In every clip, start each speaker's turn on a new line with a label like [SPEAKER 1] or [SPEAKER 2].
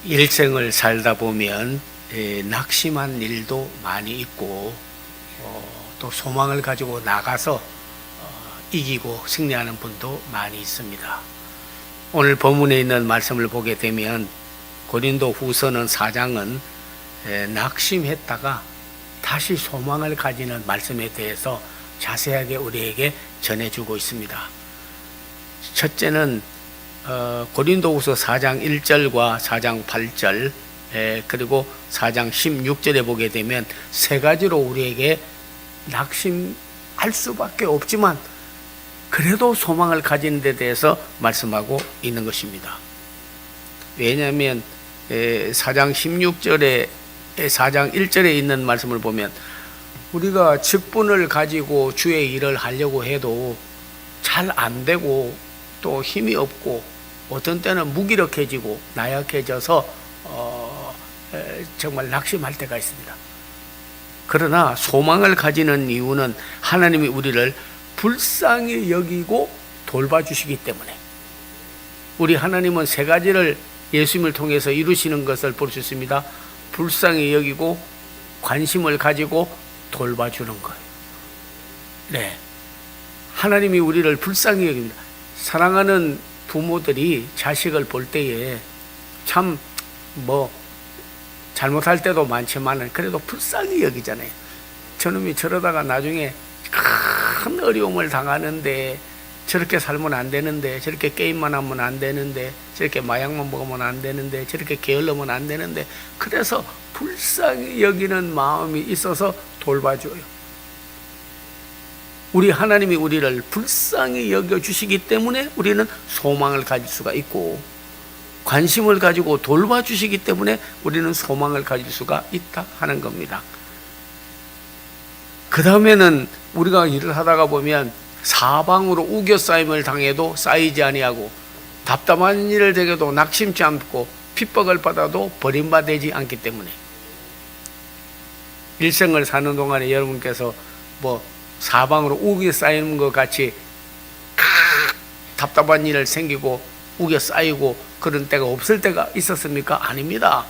[SPEAKER 1] 일생을 살다 보면 낙심한 일도 많이 있고 또 소망을 가지고 나가서 이기고 승리하는 분도 많이 있습니다. 오늘 본문에 있는 말씀을 보게 되면 고린도 후서는 4장은 낙심했다가 다시 소망을 가지는 말씀에 대해서 자세하게 우리에게 전해주고 있습니다. 첫째는 고린도후서 4장 1절과 4장 8절 그리고 4장 16절에 보게 되면 세 가지로 우리에게 낙심할 수밖에 없지만 그래도 소망을 가지는 데 대해서 말씀하고 있는 것입니다. 왜냐하면 4장 16절에 4장 1절에 있는 말씀을 보면 우리가 직분을 가지고 주의 일을 하려고 해도 잘 안 되고 또 힘이 없고 어떤 때는 무기력해지고 나약해져서 정말 낙심할 때가 있습니다. 그러나 소망을 가지는 이유는 하나님이 우리를 불쌍히 여기고 돌봐주시기 때문에, 우리 하나님은 세 가지를 예수님을 통해서 이루시는 것을 볼 수 있습니다. 불쌍히 여기고 관심을 가지고 돌봐주는 거예요. 네, 하나님이 우리를 불쌍히 여깁니다. 사랑하는 부모들이 자식을 볼 때에 참 잘못할 때도 많지만 그래도 불쌍히 여기잖아요. 저놈이 저러다가 나중에 큰 어려움을 당하는데, 저렇게 살면 안 되는데, 저렇게 게임만 하면 안 되는데, 저렇게 마약만 먹으면 안 되는데, 저렇게 게을르면 안 되는데, 그래서 불쌍히 여기는 마음이 있어서 돌봐줘요. 우리 하나님이 우리를 불쌍히 여겨주시기 때문에 우리는 소망을 가질 수가 있고, 관심을 가지고 돌봐주시기 때문에 우리는 소망을 가질 수가 있다 하는 겁니다. 그 다음에는 우리가 일을 하다가 보면 사방으로 우겨싸임을 당해도 쌓이지 아니하고, 답답한 일을 되게도 낙심치 않고, 핍박을 받아도 버림받지 않기 때문에, 일생을 사는 동안에 여러분께서 사방으로 우겨 쌓이는 것 같이 답답한 일 생기고 우겨 쌓이고 그런 때가 없을 때가 있었습니까? 아닙니다.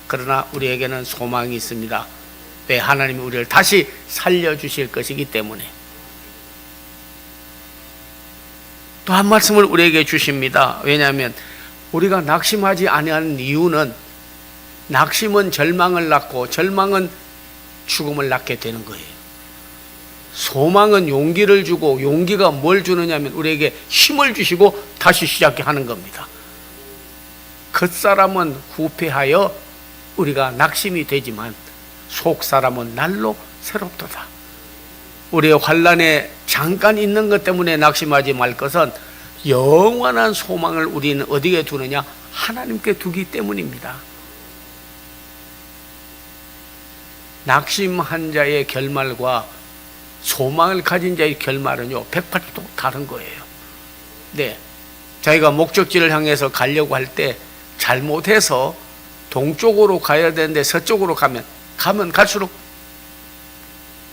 [SPEAKER 1] 그러나 우리에게는 소망이 있습니다. 왜? 하나님이 우리를 다시 살려주실 것이기 때문에. 또 한 말씀을 우리에게 주십니다. 왜냐하면 우리가 낙심하지 아니하는 이유는, 낙심은 절망을 낳고 절망은 죽음을 낳게 되는 거예요. 소망은 용기를 주고, 용기가 뭘 주느냐면 우리에게 힘을 주시고 다시 시작해 하는 겁니다. 겉사람은 후패하여 우리가 낙심이 되지만 속사람은 날로 새롭도다. 우리의 환난에 잠깐 있는 것 때문에 낙심하지 말 것은 영원한 소망을 우리는 어디에 두느냐? 하나님께 두기 때문입니다. 낙심한 자의 결말과 소망을 가진 자의 결말은요 180도 다른 거예요. 네, 자기가 목적지를 향해서 가려고 할 때 잘못해서 동쪽으로 가야 되는데 서쪽으로 가면 갈수록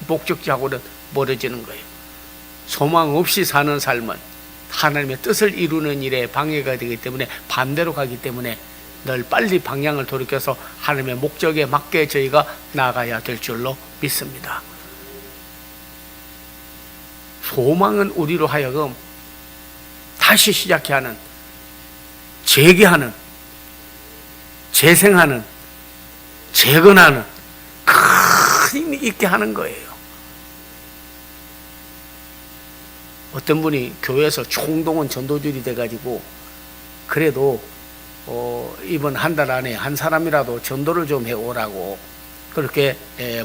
[SPEAKER 1] 목적지하고는 멀어지는 거예요. 소망 없이 사는 삶은 하나님의 뜻을 이루는 일에 방해가 되기 때문에, 반대로 가기 때문에 늘 빨리 방향을 돌이켜서 하나님의 목적에 맞게 저희가 나아가야 될 줄로 믿습니다. 소망은 우리로 하여금 다시 시작해야 하는, 재개하는, 재생하는, 재건하는 큰 힘이 있게 하는 거예요. 어떤 분이 교회에서 총동원 전도줄이 돼가지고 그래도 이번 한 달 안에 한 사람이라도 전도를 좀 해오라고 그렇게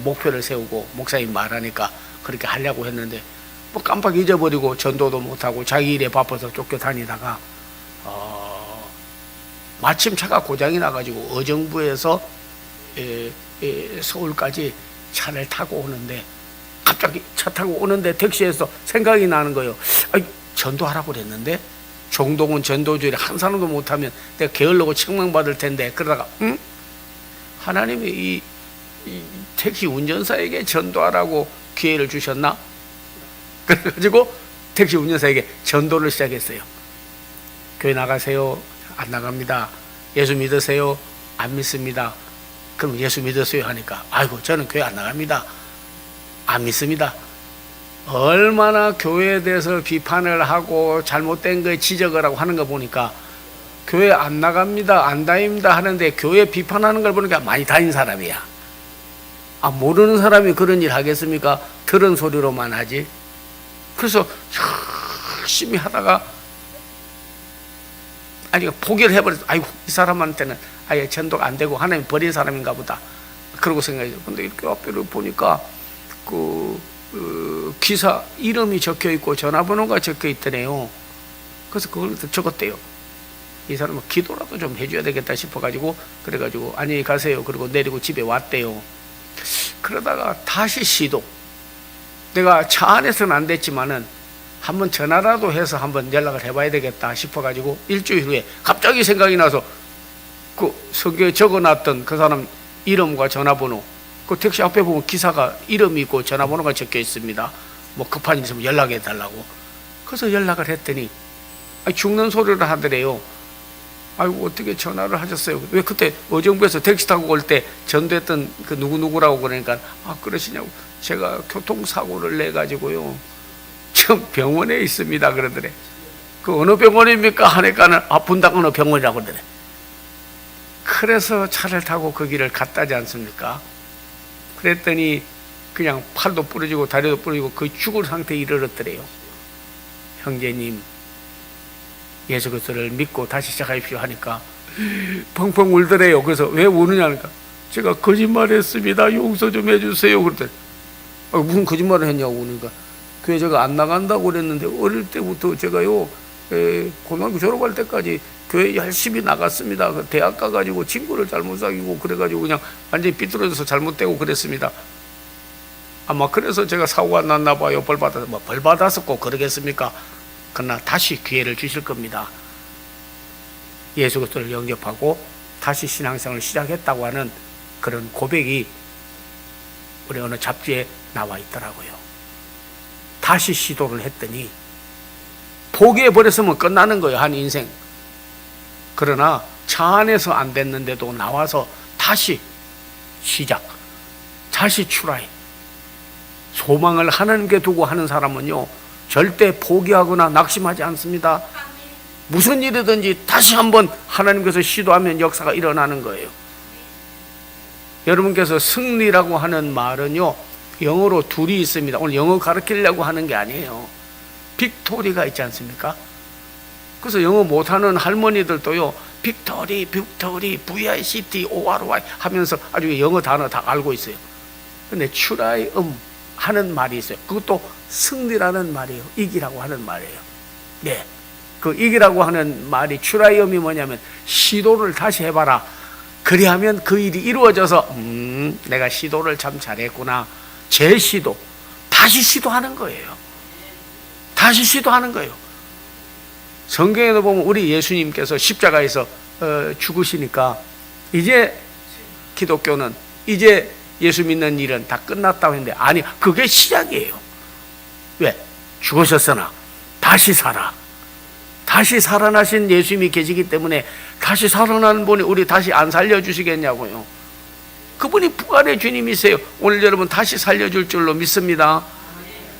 [SPEAKER 1] 목표를 세우고 목사님 말하니까 그렇게 하려고 했는데 깜빡 잊어버리고 전도도 못하고 자기 일에 바빠서 쫓겨다니다가 마침 차가 고장이 나가지고 어정부에서 서울까지 차를 타고 오는데, 갑자기 차 타고 오는데 택시에서 생각이 나는 거예요. 전도하라고 그랬는데 종동은 전도줄에 한 사람도 못하면 내가 게을르고 책망받을 텐데, 그러다가 하나님이 이 택시 운전사에게 전도하라고 기회를 주셨나? 그래가지고 택시 운전사에게 전도를 시작했어요. 교회 나가세요? 안 나갑니다. 예수 믿으세요? 안 믿습니다. 그럼 예수 믿었어요 하니까 아이고 저는 교회 안 나갑니다. 안 믿습니다. 얼마나 교회에 대해서 비판을 하고 잘못된 거에 지적을 하고 하는 거 보니까 교회 안 나갑니다, 안 다닙니다 하는데 교회 비판하는 걸 보니까 많이 다닌 사람이야. 모르는 사람이 그런 일 하겠습니까? 들은 소리로만 하지. 그래서 열심히 하다가 포기를 해버렸어. 아이고 이 사람한테는 아예 전도가 안 되고 하나님 버린 사람인가 보다. 그러고 생각해요. 근데 이렇게 앞에를 보니까 기사 이름이 적혀 있고 전화번호가 적혀 있더래요. 그래서 그걸 적었대요. 이 사람은 기도라도 좀 해줘야 되겠다 싶어가지고 그래가지고 안녕히 가세요. 그리고 내리고 집에 왔대요. 그러다가 다시 시도. 내가 차 안에서는 안 됐지만은 한번 전화라도 해서 한번 연락을 해봐야 되겠다 싶어가지고 일주일 후에 갑자기 생각이 나서 그 서기에 적어놨던 그 사람 이름과 전화번호, 그 택시 앞에 보면 기사가 이름이 있고 전화번호가 적혀 있습니다. 뭐 급한 일 있으면 연락해 달라고. 그래서 연락을 했더니 죽는 소리를 하더래요. 아이고 어떻게 전화를 하셨어요? 왜 그때 어정부에서 택시 타고 올 때 전도했던 그 누구누구라고 그러니까 그러시냐고. 제가 교통사고를 내가지고요 지금 병원에 있습니다 그러더래. 그 어느 병원입니까 하니까는 분당 어느 병원이라고 그러더래. 그래서 차를 타고 그 길을 갔다지 않습니까? 그랬더니 그냥 팔도 부러지고 다리도 부러지고 거의 죽을 상태에 이르렀더래요. 형제님 예수 그리스도를 믿고 다시 시작하십시오 하니까 펑펑 울더래요. 그래서 왜 우느냐 하니까 제가 거짓말했습니다. 용서 좀 해주세요. 그랬더니 무슨 거짓말을 했냐고. 그러니까 교회 제가 안 나간다고 그랬는데 어릴 때부터 제가요 고등학교 졸업할 때까지 교회 열심히 나갔습니다. 대학 가가지고 친구를 잘못 사귀고 그래가지고 그냥 완전히 삐뚤어져서 잘못되고 그랬습니다. 아마 그래서 제가 사고가 났나 봐요. 벌 받아서. 벌 받아서 꼭 그러겠습니까? 그러나 다시 기회를 주실 겁니다. 예수 그리스도를 영접하고 다시 신앙생활을 시작했다고 하는 그런 고백이 우리 어느 잡지에 나와 있더라고요. 다시 시도를 했더니 포기해버렸으면 끝나는 거예요, 한 인생. 그러나 차 안에서 안 됐는데도 나와서 다시 시작, 다시 추라이. 소망을 하나님께 두고 하는 사람은요 절대 포기하거나 낙심하지 않습니다. 무슨 일이든지 다시 한번 하나님께서 시도하면 역사가 일어나는 거예요. 여러분께서 승리라고 하는 말은요 영어로 둘이 있습니다. 오늘 영어 가르치려고 하는 게 아니에요. 빅토리가 있지 않습니까? 그래서 영어 못하는 할머니들도요 빅토리, 빅토리, VICT, ORY 하면서 아주 영어 단어 다 알고 있어요. 근데 추라이 하는 말이 있어요. 그것도 승리라는 말이에요. 이기라고 하는 말이에요. 네, 그 이기라고 하는 말이 추라이엄이 뭐냐면 시도를 다시 해봐라. 그리하면 그 일이 이루어져서 내가 시도를 참 잘했구나. 재시도, 다시 시도하는 거예요. 다시 시도하는 거예요. 성경에도 보면 우리 예수님께서 십자가에서 죽으시니까 이제 기독교는 이제 예수 믿는 일은 다 끝났다고 했는데 아니, 그게 시작이에요. 왜? 죽으셨으나 다시 살아. 다시 살아나신 예수님이 계시기 때문에 다시 살아나는 분이 우리 다시 안 살려주시겠냐고요. 그분이 부활의 주님이세요. 오늘 여러분 다시 살려줄 줄로 믿습니다.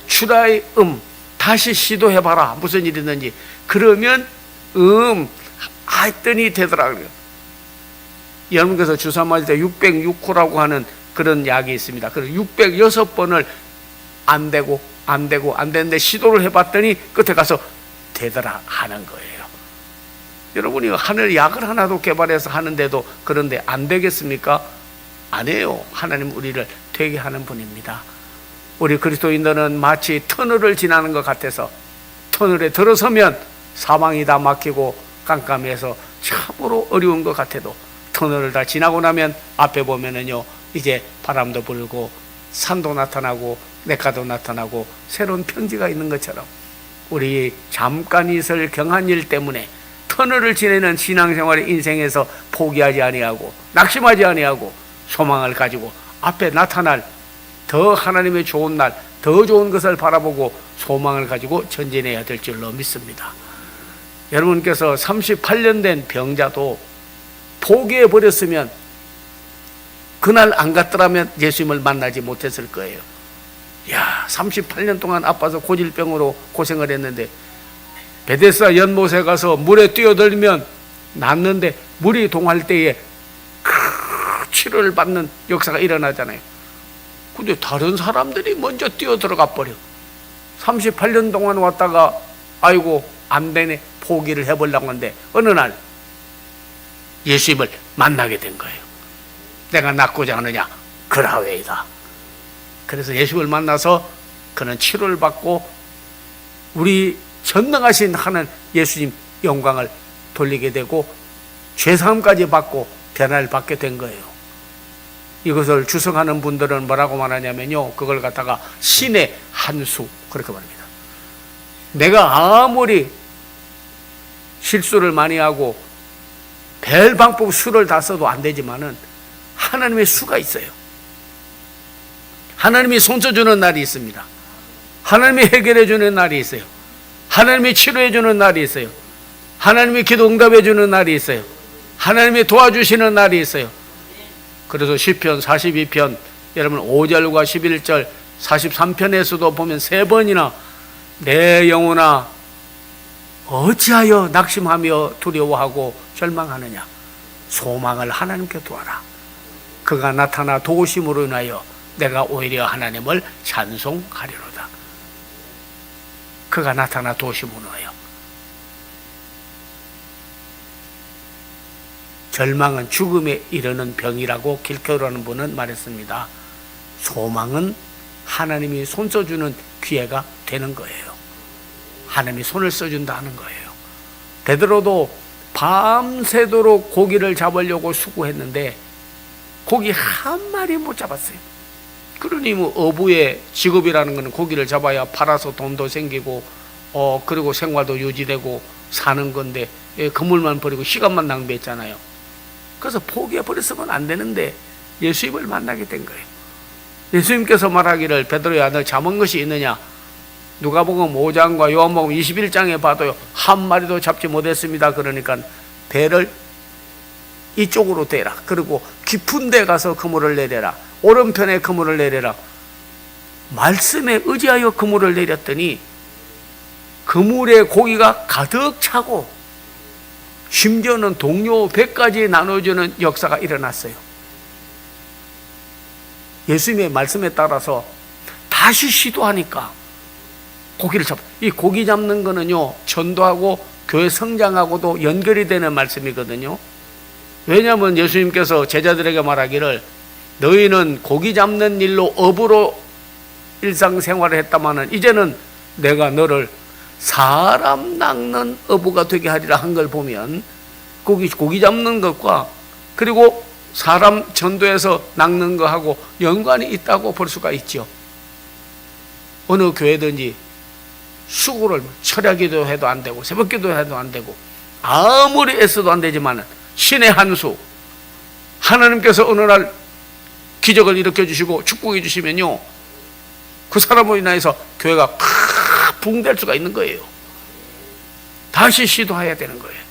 [SPEAKER 1] 추라이 다시 시도해봐라. 무슨 일이든지. 그러면 했더니 되더라고요. 여러분께서 주사 맞을 때 606호라고 하는 그런 약이 있습니다. 그래서 606번을 안 되는데 시도를 해봤더니 끝에 가서 되더라 하는 거예요. 여러분이 하늘 약을 하나도 개발해서 하는데도 그런데 안 되겠습니까? 안 해요. 하나님 우리를 되게 하는 분입니다. 우리 그리스도인들은 마치 터널을 지나는 것 같아서 터널에 들어서면 사방이 다 막히고 깜깜해서 참으로 어려운 것 같아도 터널을 다 지나고 나면 앞에 보면은요 이제 바람도 불고 산도 나타나고 냇가도 나타나고 새로운 평지가 있는 것처럼 우리 잠깐 있을 경한 일 때문에 터널을 지내는 신앙생활의 인생에서 포기하지 아니하고 낙심하지 아니하고 소망을 가지고 앞에 나타날 더 하나님의 좋은 날, 더 좋은 것을 바라보고 소망을 가지고 전진해야 될 줄로 믿습니다. 여러분께서 38년 된 병자도 포기해버렸으면 그날 안 갔더라면 예수님을 만나지 못했을 거예요. 야, 38년 동안 아파서 고질병으로 고생을 했는데 베데스다 연못에 가서 물에 뛰어들면 낫는데 물이 동할 때에 치료를 받는 역사가 일어나잖아요. 근데 다른 사람들이 먼저 뛰어들어가 버려. 38년 동안 왔다가 아이고 안 되네 포기를 해보려고 하는데 어느 날 예수님을 만나게 된 거예요. 내가 낫고자 하느냐? 그라웨이다. 그래서 예수님을 만나서 그는 치료를 받고 우리 전능하신 하는 예수님 영광을 돌리게 되고 죄사함까지 받고 변화를 받게 된 거예요. 이것을 주석하는 분들은 뭐라고 말하냐면요, 그걸 갖다가 신의 한수 그렇게 말합니다. 내가 아무리 실수를 많이 하고 별 방법 수를 다 써도 안 되지만은 하나님의 수가 있어요. 하나님이 손써주는 날이 있습니다. 하나님이 해결해 주는 날이 있어요. 하나님이 치료해 주는 날이 있어요. 하나님이 기도 응답해 주는 날이 있어요. 하나님이 도와주시는 날이 있어요. 그래서 시편 42편 여러분 5절과 11절 43편에서도 보면 3번이나 내 영혼아 어찌하여 낙심하며 두려워하고 절망하느냐? 소망을 하나님께 두어라. 그가 나타나 도우심으로 인하여 내가 오히려 하나님을 찬송하리로다. 그가 나타나 도우심으로 인하여. 절망은 죽음에 이르는 병이라고 길케오라는 분은 말했습니다. 소망은 하나님이 손 써주는 기회가 되는 거예요. 하나님이 손을 써준다 하는 거예요. 베드로도 밤새도록 고기를 잡으려고 수고했는데 고기 한 마리 못 잡았어요. 그러니 뭐 어부의 직업이라는 것은 고기를 잡아야 팔아서 돈도 생기고 그리고 생활도 유지되고 사는 건데 그물만 버리고 시간만 낭비했잖아요. 그래서 포기해버렸으면 안 되는데 예수님을 만나게 된 거예요. 예수님께서 말하기를 베드로야 너 잡은 것이 있느냐? 누가복음 5장과 요한복음 21장에 봐도요 한 마리도 잡지 못했습니다. 그러니까 배를 이쪽으로 대라. 그리고 깊은 데 가서 그물을 내려라. 오른편에 그물을 내려라. 말씀에 의지하여 그물을 내렸더니 그물에 고기가 가득 차고 심지어는 동료 배까지 나눠주는 역사가 일어났어요. 예수님의 말씀에 따라서 다시 시도하니까 고기를 이 고기 잡는 거는요 전도하고 교회 성장하고도 연결이 되는 말씀이거든요. 왜냐하면 예수님께서 제자들에게 말하기를 너희는 고기 잡는 일로 업으로 일상생활을 했다마는 이제는 내가 너를 사람 낚는 어부가 되게 하리라 한 걸 보면 고기 잡는 것과 그리고 사람 전도해서 낚는 거하고 연관이 있다고 볼 수가 있죠. 어느 교회든지 수고를 철야기도 해도 안 되고 새벽기도 해도 안 되고 아무리 애써도 안 되지만 신의 한수 하나님께서 어느 날 기적을 일으켜 주시고 축복해 주시면요 그 사람으로 인해서 교회가 붕될 수가 있는 거예요. 다시 시도해야 되는 거예요.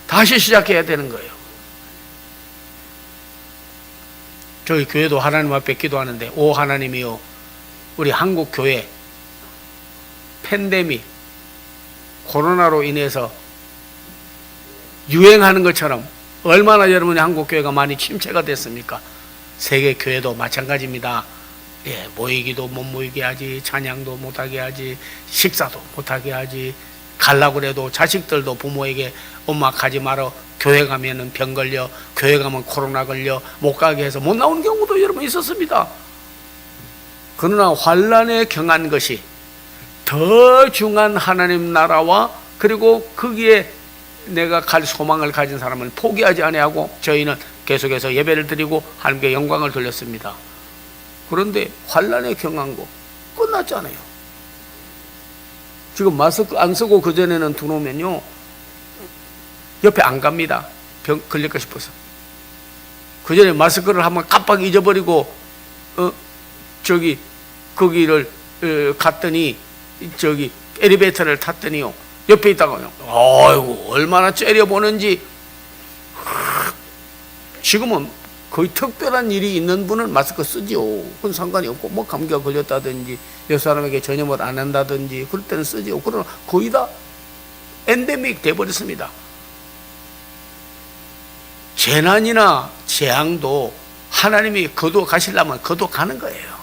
[SPEAKER 1] 다시 시작해야 되는 거예요. 저희 교회도 하나님 앞에 기도하는데 오 하나님이요 우리 한국 교회 팬데믹 코로나로 인해서 유행하는 것처럼 얼마나 여러분의 한국 교회가 많이 침체가 됐습니까? 세계 교회도 마찬가지입니다. 예, 모이기도 못 모이게 하지, 찬양도 못하게 하지, 식사도 못하게 하지, 가려고 해도 자식들도 부모에게 엄마 가지 말어, 교회 가면은 병 걸려, 교회 가면 코로나 걸려, 못 가게 해서 못 나오는 경우도 여러분 있었습니다. 그러나 환난에 경한 것이 더 중요한 하나님 나라와 그리고 거기에 내가 갈 소망을 가진 사람은 포기하지 아니하고 저희는 계속해서 예배를 드리고 하나님께 영광을 돌렸습니다. 그런데 환난에 경한 거 끝났잖아요. 지금 마스크 안 쓰고 그전에는 들어오면요 옆에 안 갑니다. 병 걸릴까 싶어서. 그전에 마스크를 한번 깜빡 잊어버리고 거기를 갔더니 저기 엘리베이터를 탔더니요 옆에 있다가 아이고 얼마나 째려보는지 지금은 거의 특별한 일이 있는 분은 마스크 쓰지요. 그건 상관이 없고, 뭐 감기가 걸렸다든지 몇 사람에게 전염을 안 한다든지 그럴 때는 쓰지요. 그러나 거의 다 엔데믹 돼버렸습니다. 재난이나 재앙도 하나님이 거둬 가시려면 거둬 가는 거예요.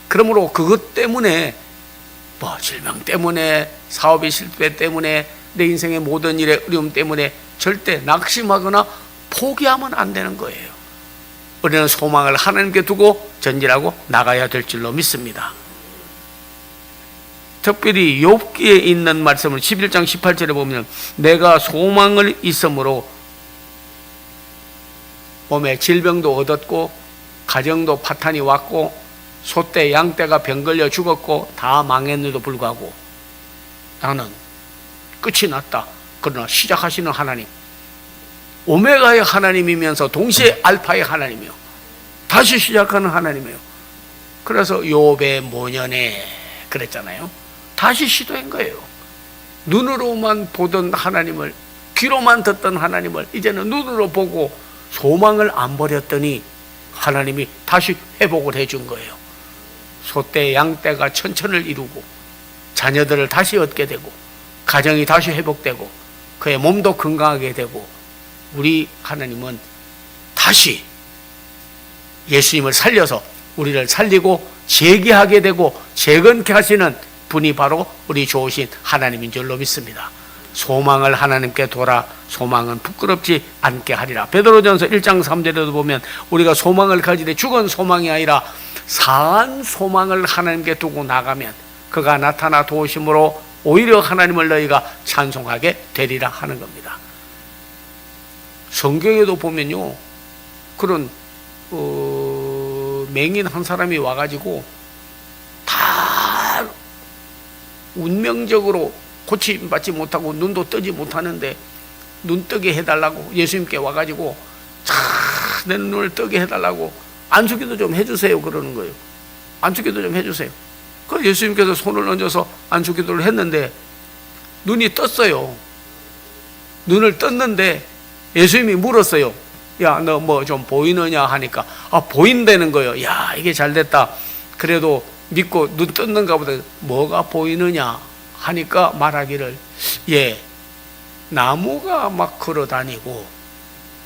[SPEAKER 1] 그러므로 그것 때문에, 뭐 질병 때문에, 사업의 실패 때문에, 내 인생의 모든 일의 어려움 때문에 절대 낙심하거나 포기하면 안 되는 거예요. 우리는 소망을 하나님께 두고 전진하고 나가야 될 줄로 믿습니다. 특별히 욥기에 있는 말씀을 11장 18절에 보면, 내가 소망을 있으므로 몸에 질병도 얻었고 가정도 파탄이 왔고 소떼 양떼가 병 걸려 죽었고 다 망했는데도 불구하고 나는 끝이 났다. 그러나 시작하시는 하나님, 오메가의 하나님이면서 동시에 알파의 하나님이요, 다시 시작하는 하나님이요. 그래서 욥의 모년에 그랬잖아요. 다시 시도한 거예요. 눈으로만 보던 하나님을, 귀로만 듣던 하나님을 이제는 눈으로 보고 소망을 안 버렸더니 하나님이 다시 회복을 해준 거예요. 소떼 양떼가 천천을 이루고 자녀들을 다시 얻게 되고 가정이 다시 회복되고 그의 몸도 건강하게 되고, 우리 하나님은 다시 예수님을 살려서 우리를 살리고 재기하게 되고 재건케 하시는 분이 바로 우리 좋으신 하나님인 줄로 믿습니다. 소망을 하나님께 돌아 소망은 부끄럽지 않게 하리라. 베드로전서 1장 3절에도 보면 우리가 소망을 가지되 죽은 소망이 아니라 사한 소망을 하나님께 두고 나가면 그가 나타나 도우심으로 오히려 하나님을 너희가 찬송하게 되리라 하는 겁니다. 성경에도 보면요, 그런 맹인 한 사람이 와가지고 다 운명적으로 고침받지 못하고 눈도 뜨지 못하는데 눈 뜨게 해달라고 예수님께 와가지고 내 눈을 뜨게 해달라고 안수기도 좀 해주세요 그러는 거예요. 안수기도 좀 해주세요. 그 예수님께서 손을 얹어서 안수기도를 했는데 눈이 떴어요. 눈을 떴는데 예수님이 물었어요. 야, 너 뭐 좀 보이느냐 하니까 보인다는 거예요. 야, 이게 잘 됐다. 그래도 믿고 눈 떴는가 보다. 뭐가 보이느냐 하니까 말하기를, 예, 나무가 막 걸어다니고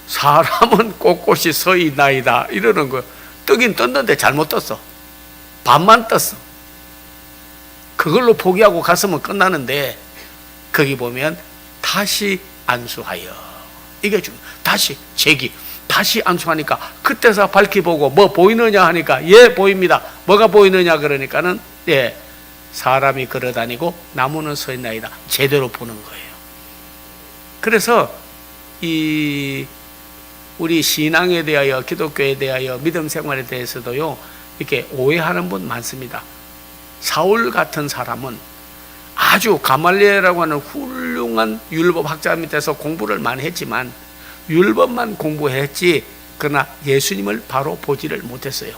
[SPEAKER 1] 사람은 꼿꼿이 서 있나이다 이러는 거예요. 뜨긴 떴는데 잘못 떴어. 반만 떴어. 그걸로 포기하고 갔으면 끝나는데 거기 보면 다시 안수하여, 이게 다시 재기, 다시 안수하니까 그때서 밝히 보고 뭐 보이느냐 하니까 예 보입니다. 뭐가 보이느냐 그러니까는 예, 사람이 걸어다니고 나무는 서 있나이다. 제대로 보는 거예요. 그래서 우리 신앙에 대하여, 기독교에 대하여, 믿음 생활에 대해서도요 이렇게 오해하는 분 많습니다. 사울 같은 사람은 아주 가말리엘이라고 하는 훌륭한 율법 학자 밑에서 공부를 많이 했지만 율법만 공부했지 그러나 예수님을 바로 보지를 못했어요.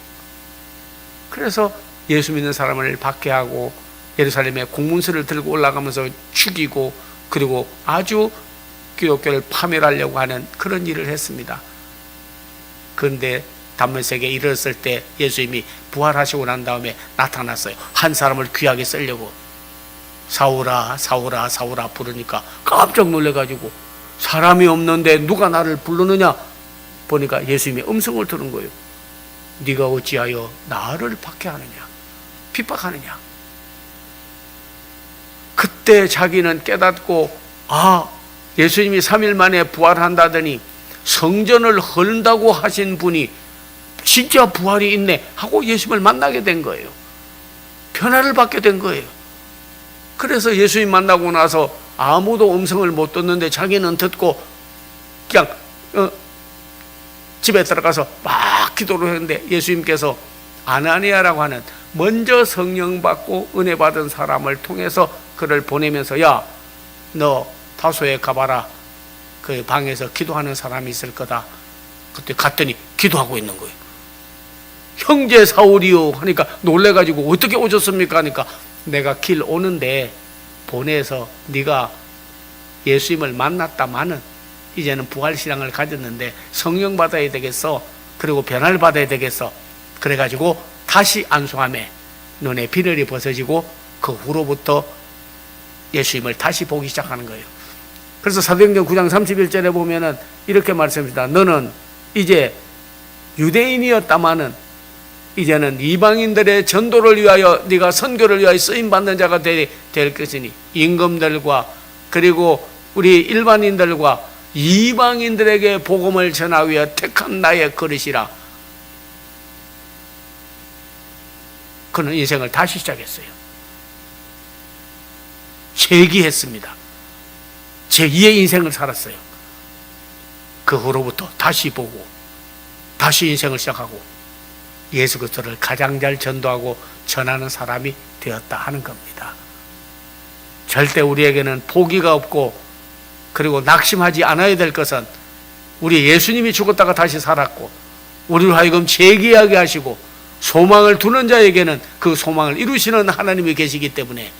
[SPEAKER 1] 그래서 예수 믿는 사람을 박해하고 예루살렘에 공문서를 들고 올라가면서 죽이고 그리고 아주 기독교를 파멸하려고 하는 그런 일을 했습니다. 그런데 담메색에 이르렀을 때 예수님이 부활하시고 난 다음에 나타났어요. 한 사람을 귀하게 쓰려고. 사울아 사울아 사울아 부르니까 깜짝 놀래가지고 사람이 없는데 누가 나를 부르느냐 보니까 예수님이 음성을 들은 거예요. 네가 어찌하여 나를 박해하느냐 핍박하느냐. 그때 자기는 깨닫고 예수님이 3일 만에 부활한다더니 성전을 헐다고 하신 분이 진짜 부활이 있네 하고 예수님을 만나게 된 거예요. 변화를 받게 된 거예요. 그래서 예수님 만나고 나서 아무도 음성을 못 듣는데 자기는 듣고 그냥 집에 들어가서 막 기도를 했는데 예수님께서 아나니아라고 하는 먼저 성령 받고 은혜 받은 사람을 통해서 그를 보내면서 야, 너 다소에 가봐라. 그 방에서 기도하는 사람이 있을 거다. 그때 갔더니 기도하고 있는 거예요. 형제 사울이요 하니까 놀래가지고 어떻게 오셨습니까 하니까 내가 길 오는데 보내서 네가 예수님을 만났다마는 이제는 부활신앙을 가졌는데 성령 받아야 되겠어, 그리고 변화를 받아야 되겠어, 그래가지고 다시 안수함에 눈에 비늘이 벗어지고 그 후로부터 예수님을 다시 보기 시작하는 거예요. 그래서 사도행전 9장 31절에 보면은 이렇게 말씀합니다. 너는 이제 유대인이었다마는 이제는 이방인들의 전도를 위하여 네가 선교를 위하여 쓰임받는 자가 될 것이니, 임금들과 그리고 우리 일반인들과 이방인들에게 복음을 전하기 위해 택한 나의 그릇이라. 그는 인생을 다시 시작했어요. 재기했습니다. 제2의 인생을 살았어요. 그 후로부터 다시 보고 다시 인생을 시작하고 예수 그리스도를 가장 잘 전도하고 전하는 사람이 되었다 하는 겁니다. 절대 우리에게는 포기가 없고, 그리고 낙심하지 않아야 될 것은 우리 예수님이 죽었다가 다시 살았고 우리를 하여금 재기하게 하시고 소망을 두는 자에게는 그 소망을 이루시는 하나님이 계시기 때문에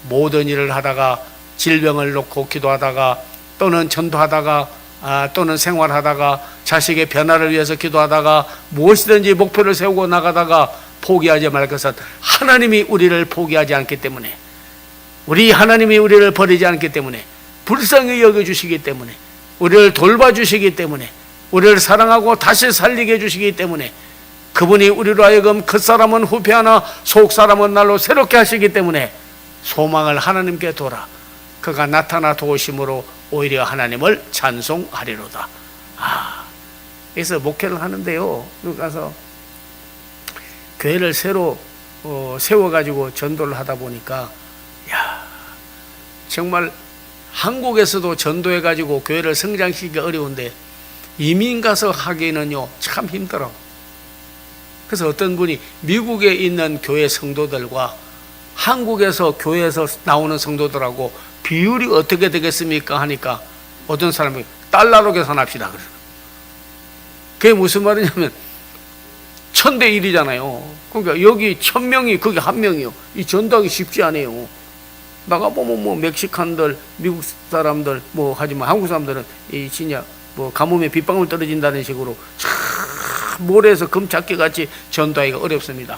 [SPEAKER 1] 모든 일을 하다가 질병을 놓고 기도하다가 또는 전도하다가 또는 생활하다가 자식의 변화를 위해서 기도하다가 무엇이든지 목표를 세우고 나가다가 포기하지 말 것은 하나님이 우리를 포기하지 않기 때문에, 우리 하나님이 우리를 버리지 않기 때문에, 불쌍히 여겨주시기 때문에, 우리를 돌봐주시기 때문에, 우리를 사랑하고 다시 살리게 해주시기 때문에, 그분이 우리로 하여금 겉사람은 후패하나 속사람은 날로 새롭게 하시기 때문에 소망을 하나님께 둬라. 그가 나타나 도우심으로 오히려 하나님을 찬송하리로다. 그래서 목회를 하는데요, 가서 교회를 새로 세워가지고 전도를 하다 보니까 정말 한국에서도 전도해가지고 교회를 성장시키기 어려운데 이민 가서 하기는요 참 힘들어. 그래서 어떤 분이 미국에 있는 교회 성도들과 한국에서 교회에서 나오는 성도들하고 비율이 어떻게 되겠습니까 하니까 어떤 사람이 달러로 계산합시다 그래요. 그게 무슨 말이냐면 1000대 1이잖아요. 그러니까 여기 1000명이 거기 1명이요. 이 전도하기 쉽지 않아요. 나가보면 뭐 멕시칸들, 미국 사람들 뭐 하지만 한국 사람들은 이 진짜 뭐 가뭄에 빗방울 떨어진다는 식으로 모래에서 금 찾기 같이 전도하기가 어렵습니다.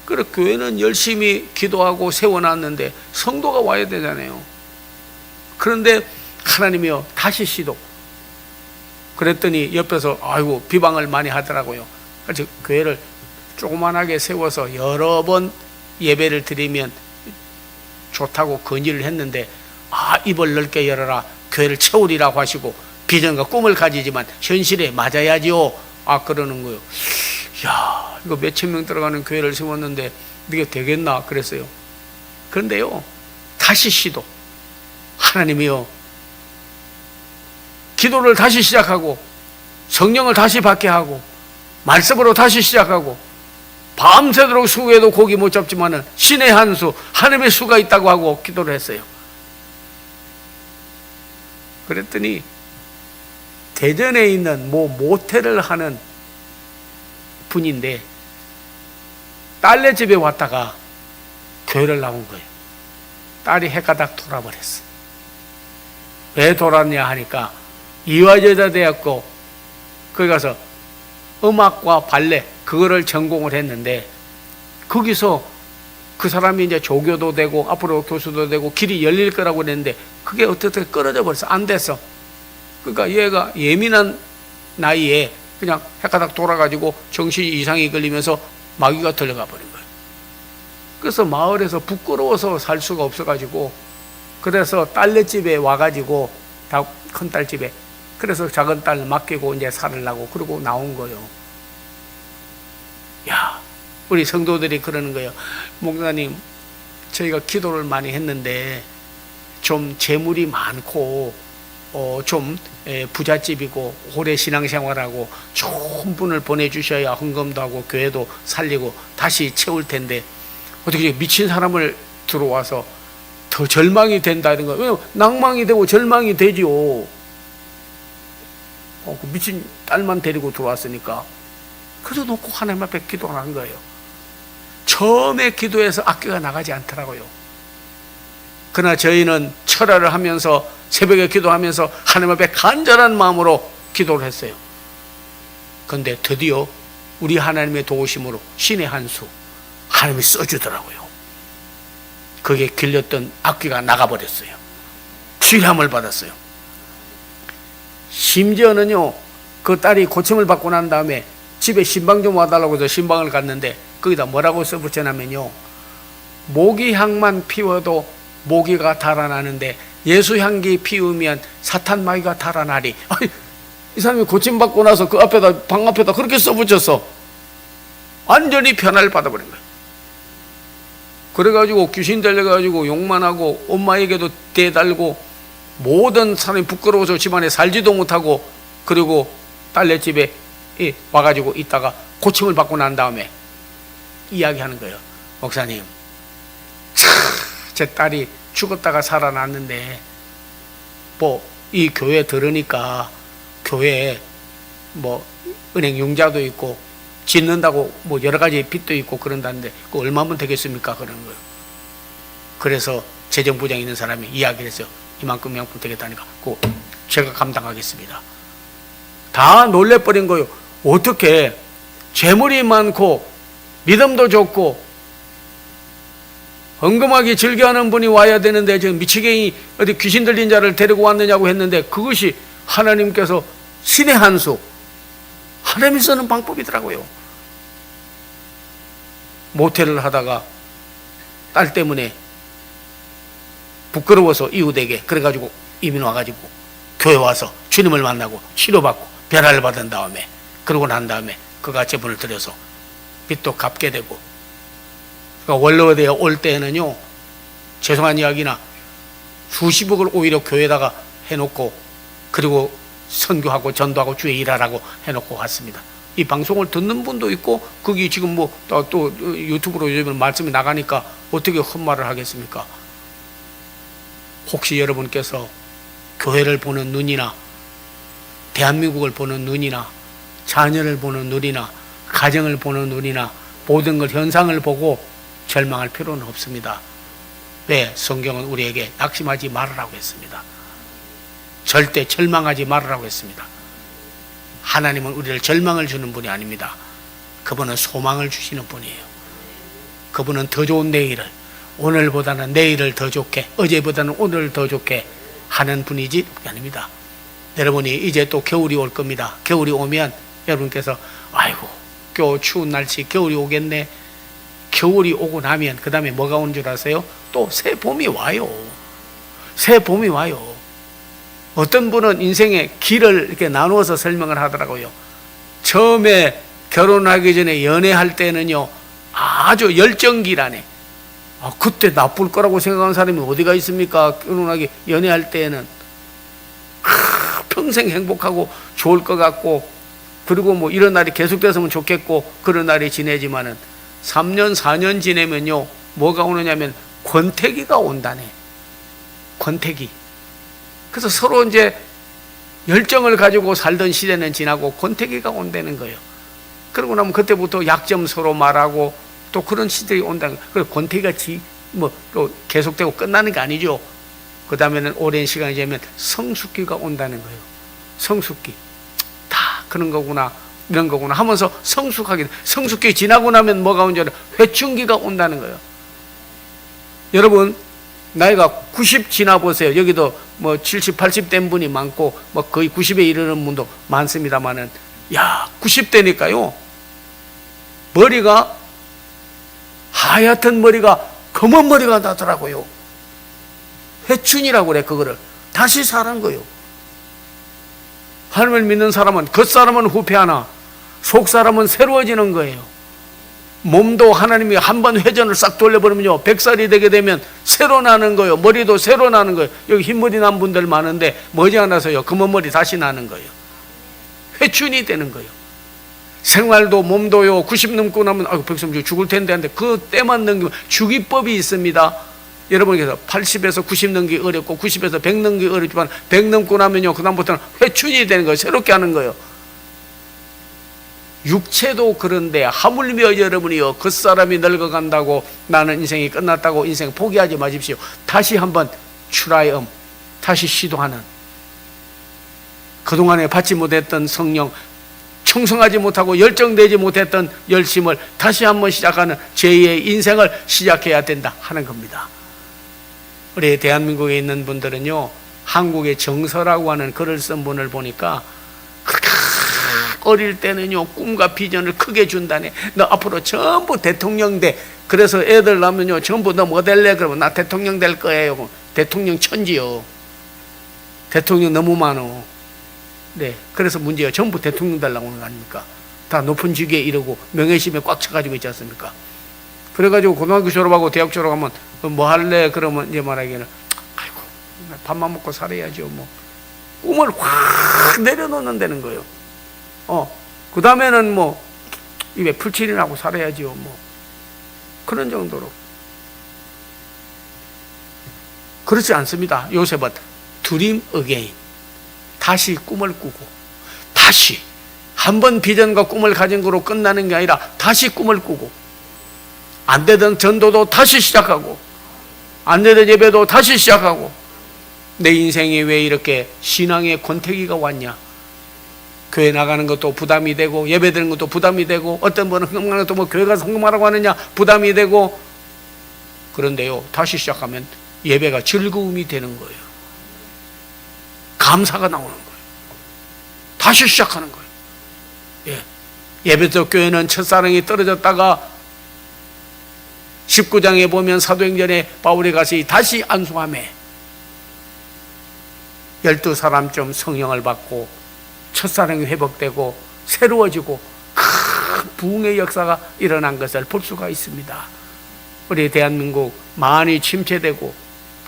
[SPEAKER 1] 그래 교회는 열심히 기도하고 세워놨는데 성도가 와야 되잖아요. 그런데 하나님이요 다시 시도. 그랬더니 옆에서 아이고 비방을 많이 하더라고요. 그래서 교회를 조그만하게 세워서 여러 번 예배를 드리면 좋다고 건의를 했는데 입을 넓게 열어라, 교회를 채우리라고 하시고 비전과 꿈을 가지지만 현실에 맞아야지요. 그러는 거예요. 야, 이거 몇천 명 들어가는 교회를 세웠는데 이게 되겠나 그랬어요. 그런데요 다시 시도. 하나님이요 기도를 다시 시작하고 성령을 다시 받게 하고 말씀으로 다시 시작하고 밤새도록 수고해도 고기 못 잡지만은 신의 한 수, 하나님의 수가 있다고 하고 기도를 했어요. 그랬더니 대전에 있는 모텔을 하는 분인데 딸네 집에 왔다가 교회를 나온 거예요. 딸이 해가닥 돌아버렸어. 왜 돌았냐 하니까 이화여자대학교 거기 가서 음악과 발레 그거를 전공을 했는데 거기서 그 사람이 이제 조교도 되고 앞으로 교수도 되고 길이 열릴 거라고 그랬는데 그게 어떻게 끊어져 버렸어. 안 됐어. 그러니까 얘가 예민한 나이에 그냥 헷가닥 돌아가지고 정신 이상이 걸리면서 마귀가 들어가 버린 거예요. 그래서 마을에서 부끄러워서 살 수가 없어가지고 그래서 딸네 집에 와가지고 다 큰 딸 집에 그래서 작은 딸 맡기고 이제 살으려고 그러고 나온 거예요. 야, 우리 성도들이 그러는 거예요. 목사님, 저희가 기도를 많이 했는데 좀 재물이 많고 좀 부잣집이고 오래 신앙생활하고 좋은 분을 보내주셔야 헌금도 하고 교회도 살리고 다시 채울 텐데 어떻게 미친 사람을 들어와서 더 절망이 된다는 거예요. 왜냐면 낭망이 되고 절망이 되지요. 그 미친 딸만 데리고 들어왔으니까. 그래서 놓고 하나님 앞에 기도를 한 거예요. 처음에 기도해서 악기가 나가지 않더라고요. 그러나 저희는 철야를 하면서 새벽에 기도하면서 하나님 앞에 간절한 마음으로 기도를 했어요. 그런데 드디어 우리 하나님의 도우심으로 신의 한 수 하나님이 써주더라고요. 그게 길렸던 악귀가 나가버렸어요. 치료함을 받았어요. 심지어는요, 그 딸이 고침을 받고 난 다음에 집에 신방 좀 와달라고 해서 신방을 갔는데 거기다 뭐라고 써붙여냐면요, 모기향만 피워도 모기가 달아나는데 예수향기 피우면 사탄 마귀가 달아나리. 아니, 이 사람이 고침받고 나서 그 앞에다, 방 앞에다 그렇게 써붙였어. 완전히 변화를 받아버린 거예요. 그래가지고 귀신 들려가지고 욕만 하고 엄마에게도 대달고 모든 사람이 부끄러워서 집안에 살지도 못하고, 그리고 딸네 집에 와가지고 있다가 고침을 받고 난 다음에 이야기하는 거예요. 목사님, 제 딸이 죽었다가 살아났는데 뭐 이 교회 들으니까 교회에 뭐 은행 융자도 있고 짓는다고 뭐 여러 가지 빚도 있고 그런다는데 그 얼마면 되겠습니까? 그러는 거예요. 그래서 재정부장에 있는 사람이 이야기를 했어요. 이만큼 되겠다니까 그거 제가 감당하겠습니다. 다 놀래버린 거예요. 어떻게 재물이 많고 믿음도 좋고 헌금하기 즐겨하는 분이 와야 되는데 지금 미치겠이 어디 귀신 들린 자를 데리고 왔느냐고 했는데, 그것이 하나님께서 신의 한 수, 하나님이 쓰는 방법이더라고요. 모텔을 하다가 딸 때문에 부끄러워서 이웃에게 그래가지고 이민 와가지고 교회 와서 주님을 만나고 치료받고 변화를 받은 다음에, 그러고 난 다음에 그가 제분을 들여서 빚도 갚게 되고, 그러니까 원로대에 올 때에는요, 죄송한 이야기나 수십억을 오히려 교회에다가 해놓고, 그리고 선교하고 전도하고 주의 일하라고 해놓고 갔습니다. 이 방송을 듣는 분도 있고, 거기 지금 뭐 또 유튜브로 요즘 말씀이 나가니까 어떻게 헛말을 하겠습니까? 혹시 여러분께서 교회를 보는 눈이나 대한민국을 보는 눈이나 자녀를 보는 눈이나 가정을 보는 눈이나 모든 걸 현상을 보고 절망할 필요는 없습니다. 왜? 성경은 우리에게 낙심하지 말으라고 했습니다. 절대 절망하지 말으라고 했습니다. 하나님은 우리를 절망을 주는 분이 아닙니다. 그분은 소망을 주시는 분이에요. 그분은 더 좋은 내일을, 오늘보다는 내일을 더 좋게, 어제보다는 오늘을 더 좋게 하는 분이지 아닙니다. 여러분이 이제 또 겨울이 올 겁니다. 겨울이 오면 여러분께서 아이고 또 추운 날씨 겨울이 오겠네. 겨울이 오고 나면 그 다음에 뭐가 오는 줄 아세요? 또 새 봄이 와요. 새 봄이 와요. 어떤 분은 인생의 길을 이렇게 나누어서 설명을 하더라고요. 처음에 결혼하기 전에 연애할 때는요, 아주 열정기라네. 그때 나쁠 거라고 생각하는 사람이 어디가 있습니까? 결혼하기 연애할 때에는 평생 행복하고 좋을 것 같고, 그리고 뭐 이런 날이 계속됐으면 좋겠고 그런 날이 지내지만은 3년 4년 지내면요, 뭐가 오느냐면 권태기가 온다네. 권태기. 그래서 서로 이제 열정을 가지고 살던 시대는 지나고 권태기가 온다는 거예요. 그러고 나면 그때부터 약점 서로 말하고 또 그런 시대가 온다는 거예요. 그래서 권태기가 또 계속되고 끝나는 게 아니죠. 그 다음에는 오랜 시간이 지나면 성숙기가 온다는 거예요. 성숙기. 다 그런 거구나, 이런 거구나 하면서 성숙기 지나고 나면 뭐가 온지 알아요? 회춘기가 온다는 거예요. 여러분, 나이가 90 지나 보세요. 여기도 뭐 70, 80 된 분이 많고 뭐 거의 90에 이르는 분도 많습니다만은, 야, 90대니까요, 머리가 하얗던 머리가 검은 머리가 나더라고요. 회춘이라고 그래. 그거를 다시 사는 거예요. 하나님을 믿는 사람은, 겉사람은 후패하나 속사람은 새로워지는 거예요. 몸도 하나님이 한번 회전을 싹 돌려버리면요, 100살이 되게 되면 새로 나는 거예요. 머리도 새로 나는 거예요. 여기 흰머리 난 분들 많은데 머지않아서요, 검은 머리 다시 나는 거예요. 회춘이 되는 거예요. 생활도 몸도요, 90 넘고 나면 아이고 백성주 죽을 텐데 하는데 그 때만 넘기면 주기법이 있습니다. 여러분께서 80에서 90 넘기 어렵고 90에서 100 넘기 어렵지만 100 넘고 나면요, 그 다음부터는 회춘이 되는 거예요. 새롭게 하는 거예요. 육체도 그런데 하물며 여러분이요 그 사람이 늙어간다고 나는 인생이 끝났다고 인생 포기하지 마십시오. 다시 한번 트라이엄, 다시 시도하는, 그동안에 받지 못했던 성령, 충성하지 못하고 열정되지 못했던 열심을 다시 한번 시작하는 제2의 인생을 시작해야 된다 하는 겁니다. 우리 대한민국에 있는 분들은요, 한국의 정서라고 하는 글을 쓴 분을 보니까 어릴 때는요 꿈과 비전을 크게 준다네. 너 앞으로 전부 대통령 돼. 그래서 애들 나면요 전부 너 뭐 될래? 그러면 나 대통령 될 거예요. 대통령 천지요. 대통령 너무 많어. 네, 그래서 문제가 전부 대통령 되려고 하는 거 아닙니까? 다 높은 직위에 이르고 명예심에 꽉 차가지고 있지 않습니까? 그래가지고 고등학교 졸업하고 대학 졸업하면 뭐 할래? 그러면 이제 말하기는 아이고 밥만 먹고 살아야죠. 뭐 꿈을 확 내려놓는다는 거예요. 그 다음에는 뭐 입에 풀칠이나 하고 살아야죠. 뭐 그런 정도로. 그렇지 않습니다. 요셉은 드림 어게인, 다시 꿈을 꾸고, 다시 한 번 비전과 꿈을 가진 거로 끝나는 게 아니라 다시 꿈을 꾸고, 안 되던 전도도 다시 시작하고, 안 되던 예배도 다시 시작하고. 내 인생에 왜 이렇게 신앙의 권태기가 왔냐? 교회 나가는 것도 부담이 되고, 예배 드리는 것도 부담이 되고, 어떤 분은 흥망하는 것도 뭐 교회 가서 헌금하라고 하느냐 부담이 되고. 그런데요, 다시 시작하면 예배가 즐거움이 되는 거예요. 감사가 나오는 거예요. 다시 시작하는 거예요. 예. 예배적 교회는 첫사랑이 떨어졌다가 19장에 보면 사도행전에 바울이 가서 다시 안수함에 12사람쯤 성령을 받고 첫사랑이 회복되고 새로워지고 큰 부흥의 역사가 일어난 것을 볼 수가 있습니다. 우리 대한민국 많이 침체되고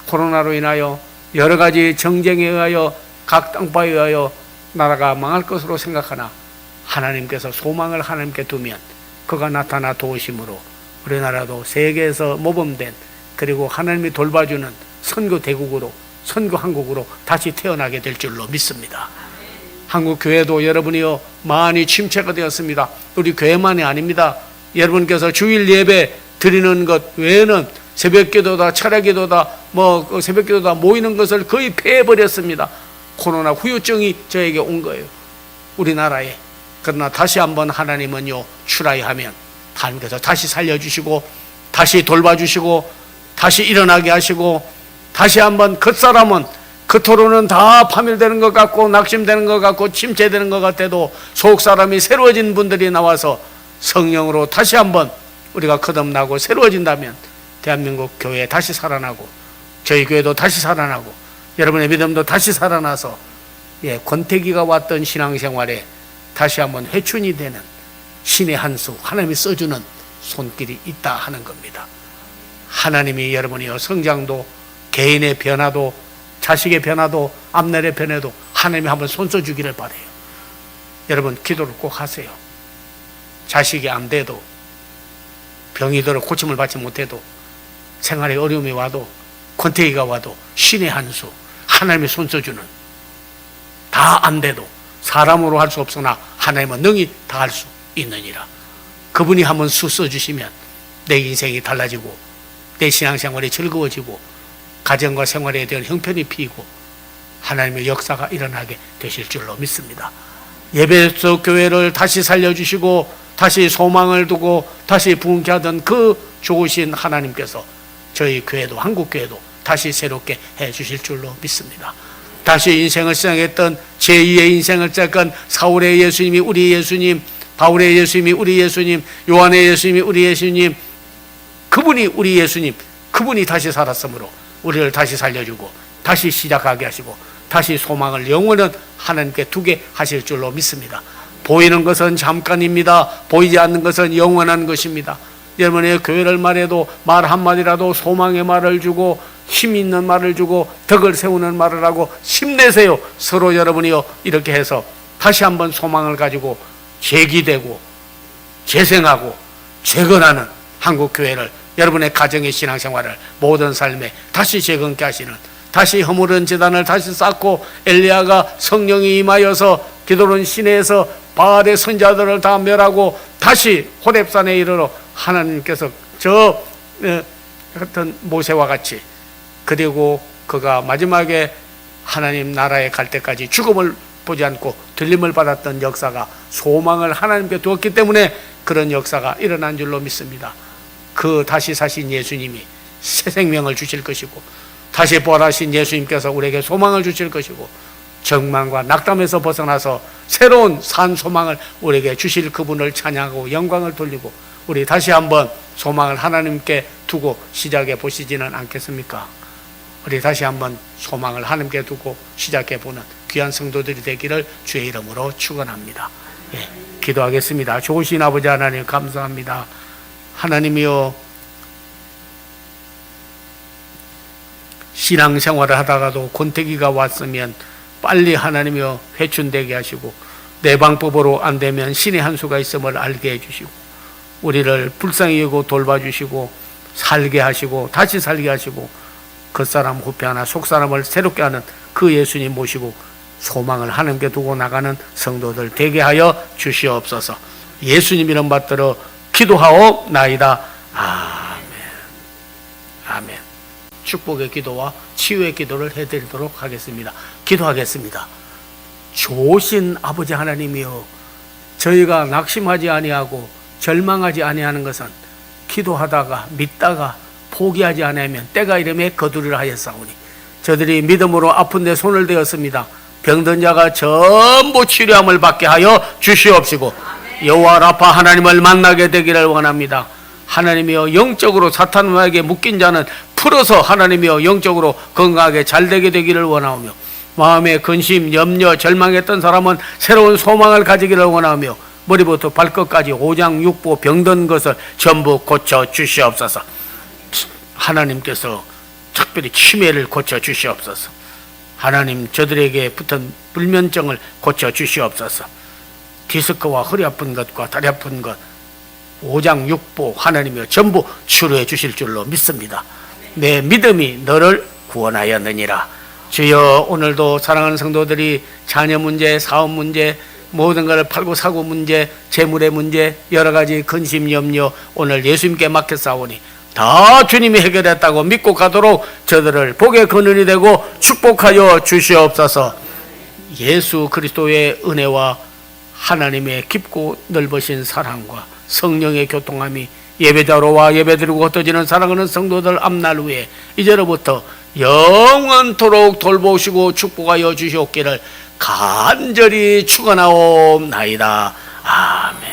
[SPEAKER 1] 코로나로 인하여 여러 가지 정쟁에 의하여 각 땅파에 의하여 나라가 망할 것으로 생각하나 하나님께서 소망을 하나님께 두면 그가 나타나 도우심으로 우리나라도 세계에서 모범된, 그리고 하나님이 돌봐주는 선교 대국으로, 선교 한국으로 다시 태어나게 될 줄로 믿습니다. 한국 교회도 여러분이요 많이 침체가 되었습니다. 우리 교회만이 아닙니다. 여러분께서 주일 예배 드리는 것 외에는 새벽기도다, 철야기도다, 뭐 새벽기도다 모이는 것을 거의 폐해버렸습니다. 코로나 후유증이 저에게 온 거예요, 우리나라에. 그러나 다시 한번 하나님은요 추라이하면 하나님께서 다시 살려주시고, 다시 돌봐주시고, 다시 일어나게 하시고, 다시 한번 겉사람은 겉으로는 다 파멸되는 것 같고 낙심되는 것 같고 침체되는 것 같아도 속사람이 새로워진 분들이 나와서 성령으로 다시 한번 우리가 거듭나고 새로워진다면 대한민국 교회 다시 살아나고, 저희 교회도 다시 살아나고, 여러분의 믿음도 다시 살아나서 권태기가 왔던 신앙생활에 다시 한번 회춘이 되는 신의 한 수, 하나님이 써주는 손길이 있다 하는 겁니다. 하나님이 여러분이요 성장도, 개인의 변화도, 자식의 변화도, 앞날의 변화도 하나님이 한번 손써주기를 바라요. 여러분 기도를 꼭 하세요. 자식이 안 돼도, 병이 들어 고침을 받지 못해도, 생활에 어려움이 와도, 권태기가 와도 신의 한 수, 하나님이 손써주는, 다 안 돼도 사람으로 할 수 없으나 하나님은 능히 다 할 수 있느니라. 그분이 한번 수 써주시면 내 인생이 달라지고, 내 신앙생활이 즐거워지고, 가정과 생활에 대한 형편이 피고 하나님의 역사가 일어나게 되실 줄로 믿습니다. 예배속 교회를 다시 살려주시고 다시 소망을 두고 다시 부흥케 하던 그 좋으신 하나님께서 저희 교회도, 한국교회도 다시 새롭게 해주실 줄로 믿습니다. 다시 인생을 시작했던 제2의 인생을 시작한 사울의 예수님이 우리 예수님, 바울의 예수님이 우리 예수님, 요한의 예수님이 우리 예수님, 그분이 우리 예수님, 그분이 다시 살았으므로 우리를 다시 살려주고 다시 시작하게 하시고 다시 소망을 영원한 하나님께 두게 하실 줄로 믿습니다. 보이는 것은 잠깐입니다. 보이지 않는 것은 영원한 것입니다. 여러분의 교회를 말해도 말 한마디라도 소망의 말을 주고 힘 있는 말을 주고 덕을 세우는 말을 하고 힘내세요. 서로 여러분이요 이렇게 해서 다시 한번 소망을 가지고 재기되고 재생하고 재건하는 한국교회를, 여러분의 가정의 신앙생활을, 모든 삶에 다시 재건케 하시는, 다시 허물은 제단을 다시 쌓고 엘리야가 성령이 임하여서 기도론 시내에서 바알의 선자들을 다 멸하고 다시 호렙산에 이르러 하나님께서 저 같은 모세와 같이, 그리고 그가 마지막에 하나님 나라에 갈 때까지 죽음을 보지 않고 들림을 받았던 역사가 소망을 하나님께 두었기 때문에 그런 역사가 일어난 줄로 믿습니다. 그 다시 사신 예수님이 새 생명을 주실 것이고, 다시 부활하신 예수님께서 우리에게 소망을 주실 것이고, 정망과 낙담에서 벗어나서 새로운 산 소망을 우리에게 주실 그분을 찬양하고 영광을 돌리고, 우리 다시 한번 소망을 하나님께 두고 시작해 보시지는 않겠습니까? 우리 다시 한번 소망을 하나님께 두고 시작해 보는 귀한 성도들이 되기를 주의 이름으로 축원합니다. 예, 기도하겠습니다. 좋으신 아버지 하나님 감사합니다. 하나님이여, 신앙생활을 하다가도 권태기가 왔으면 빨리 하나님이여 회춘되게 하시고, 내 방법으로 안 되면 신의 한 수가 있음을 알게 해주시고, 우리를 불쌍히 여기고 돌봐주시고 살게 하시고 다시 살게 하시고, 겉사람 후패하나 속사람을 새롭게 하는 그 예수님 모시고 소망을 하나님께 두고 나가는 성도들 되게 하여 주시옵소서. 예수님 이름 받들어 기도하옵나이다. 아멘. 아멘. 축복의 기도와 치유의 기도를 해드리도록 하겠습니다. 기도하겠습니다. 좋으신 아버지 하나님이여, 저희가 낙심하지 아니하고 절망하지 아니하는 것은 기도하다가 믿다가 포기하지 아니하면 때가 이름에 거두리라 하였사오니, 저들이 믿음으로 아픈 데 손을 대었습니다. 병든 자가 전부 치료함을 받게 하여 주시옵시고, 여호와 라파 하나님을 만나게 되기를 원합니다. 하나님이여, 영적으로 사탄에게 묶인 자는 풀어서 하나님이여 영적으로 건강하게 잘 되게 되기를 원하오며, 마음에 근심, 염려, 절망했던 사람은 새로운 소망을 가지기를 원하며, 머리부터 발끝까지 오장육부 병든 것을 전부 고쳐 주시옵소서. 하나님께서 특별히 치매를 고쳐 주시옵소서. 하나님, 저들에게 붙은 불면증을 고쳐 주시옵소서. 디스크와 허리 아픈 것과 다리 아픈 것, 오장육부 하나님이여 전부 치료해 주실 줄로 믿습니다. 내 믿음이 너를 구원하였느니라. 주여, 오늘도 사랑하는 성도들이 자녀 문제, 사업 문제, 모든 것을 팔고 사고 문제, 재물의 문제, 여러 가지 근심, 염려 오늘 예수님께 맡겼사오니 다 주님이 해결했다고 믿고 가도록 저들을 복의 근원이 되고 축복하여 주시옵소서. 예수 그리스도의 은혜와 하나님의 깊고 넓으신 사랑과 성령의 교통함이 예배자로와 예배드리고 흩어지는 사랑하는 성도들 앞날 후에 이제로부터 영원토록 돌보시고 축복하여 주시옵기를 간절히 축원하옵나이다. 아멘.